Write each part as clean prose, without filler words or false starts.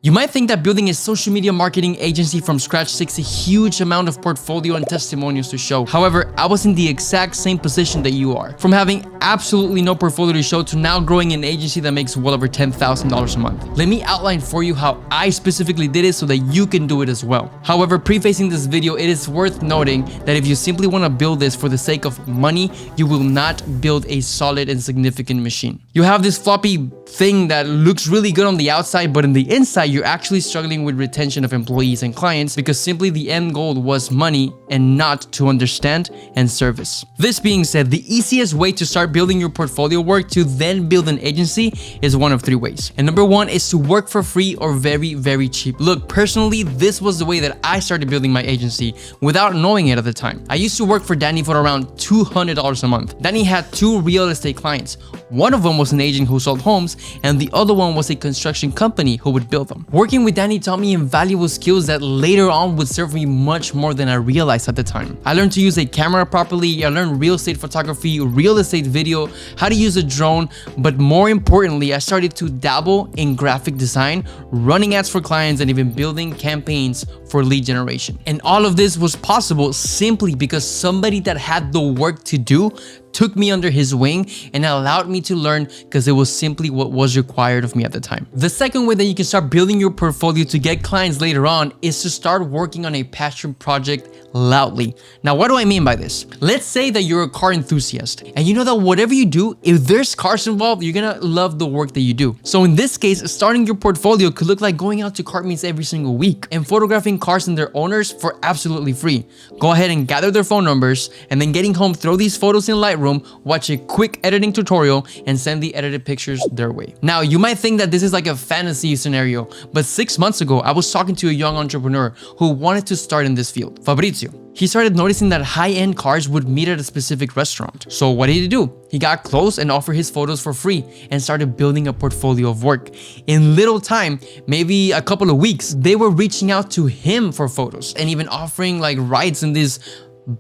You might think that building a social media marketing agency from scratch takes a huge amount of portfolio and testimonials to show. However, I was in the exact same position that you are. From having absolutely no portfolio to show to now growing an agency that makes well over $10,000 a month. Let me outline for you how I specifically did it so that you can do it as well. However, prefacing this video, it is worth noting that if you simply want to build this for the sake of money, you will not build a solid and significant machine. You have this floppy thing that looks really good on the outside, but in the inside, you're actually struggling with retention of employees and clients because simply the end goal was money and not to understand and service. This being said, the easiest way to start building your portfolio work to then build an agency is one of three ways. And number one is to work for free or very, very cheap. Look, personally, this was the way that I started building my agency without knowing it at the time. I used to work for Danny for around $200 a month. Danny had two real estate clients. One of them was an agent who sold homes, and the other one was a construction company who would build them. Working with Danny taught me invaluable skills that later on would serve me much more than I realized at the time. I learned to use a camera properly, I learned real estate photography, real estate video, how to use a drone, but more importantly, I started to dabble in graphic design, running ads for clients, and even building campaigns for lead generation. And all of this was possible simply because somebody that had the work to do took me under his wing and allowed me to learn because it was simply what was required of me at the time. The second way that you can start building your portfolio to get clients later on is to start working on a passion project loudly. Now, what do I mean by this? Let's say that you're a car enthusiast and you know that whatever you do, if there's cars involved, you're gonna love the work that you do. So in this case, starting your portfolio could look like going out to car meets every single week and photographing cars and their owners for absolutely free. Go ahead and gather their phone numbers and then getting home, throw these photos in Lightroom, watch a quick editing tutorial, and send the edited pictures their way. Now, you might think that this is like a fantasy scenario, but 6 months ago, I was talking to a young entrepreneur who wanted to start in this field, Fabrizio. He started noticing that high-end cars would meet at a specific restaurant. So what did he do? He got close and offered his photos for free and started building a portfolio of work. In little time, maybe a couple of weeks, they were reaching out to him for photos and even offering like rides in these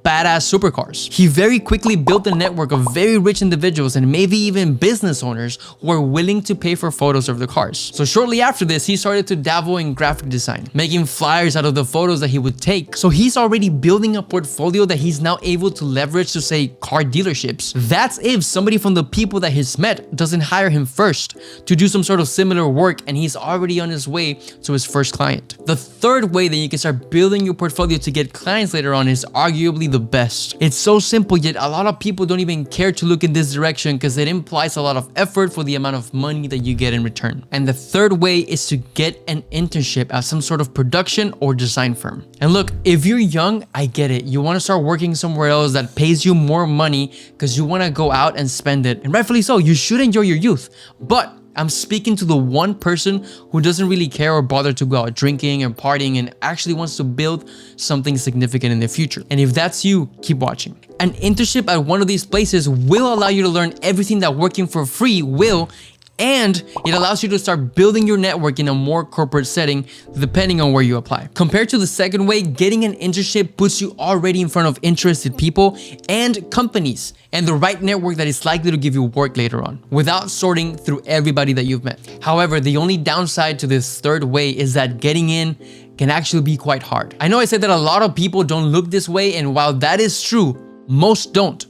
badass supercars. He very quickly built a network of very rich individuals and maybe even business owners who were willing to pay for photos of the cars. So shortly after this, he started to dabble in graphic design, making flyers out of the photos that he would take. So he's already building a portfolio that he's now able to leverage to, say, car dealerships. That's if somebody from the people that he's met doesn't hire him first to do some sort of similar work and he's already on his way to his first client. The third way that you can start building your portfolio to get clients later on is arguably the best. It's so simple, yet a lot of people don't even care to look in this direction because it implies a lot of effort for the amount of money that you get in return. And the third way is to get an internship at some sort of production or design firm. And look, if you're young, I get it. You want to start working somewhere else that pays you more money because you want to go out and spend it. And rightfully so, you should enjoy your youth. But I'm speaking to the one person who doesn't really care or bother to go out drinking and partying and actually wants to build something significant in the future. And if that's you, keep watching. An internship at one of these places will allow you to learn everything that working for free will, and it allows you to start building your network in a more corporate setting depending on where you apply. Compared to the second way, getting an internship puts you already in front of interested people and companies and the right network that is likely to give you work later on without sorting through everybody that you've met. However, the only downside to this third way is that getting in can actually be quite hard. I know I said that a lot of people don't look this way, and while that is true, most don't.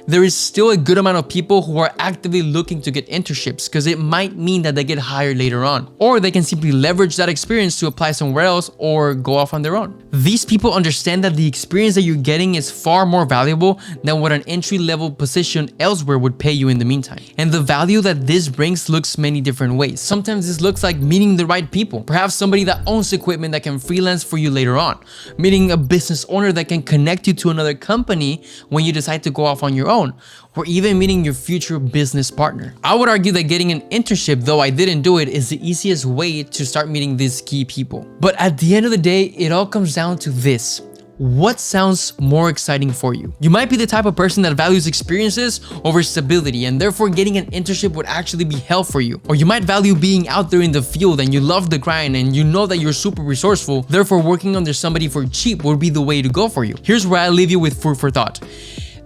There is still a good amount of people who are actively looking to get internships because it might mean that they get hired later on, or they can simply leverage that experience to apply somewhere else or go off on their own. These people understand that the experience that you're getting is far more valuable than what an entry-level position elsewhere would pay you in the meantime. And the value that this brings looks many different ways. Sometimes this looks like meeting the right people, perhaps somebody that owns equipment that can freelance for you later on, meeting a business owner that can connect you to another company when you decide to go off on your own, or even meeting your future business partner. I would argue that getting an internship, though I didn't do it, is the easiest way to start meeting these key people. But at the end of the day, it all comes down to this. What sounds more exciting for you? You might be the type of person that values experiences over stability, and therefore getting an internship would actually be hell for you. Or you might value being out there in the field and you love the grind and you know that you're super resourceful, therefore working under somebody for cheap would be the way to go for you. Here's where I leave you with food for thought.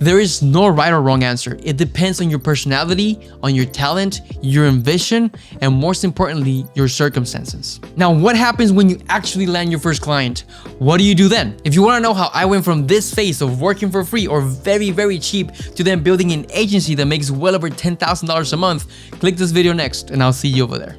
There is no right or wrong answer. It depends on your personality, on your talent, your ambition, and most importantly, your circumstances. Now, what happens when you actually land your first client? What do you do then? If you want to know how I went from this phase of working for free or very, very cheap to then building an agency that makes well over $10,000 a month, click this video next and I'll see you over there.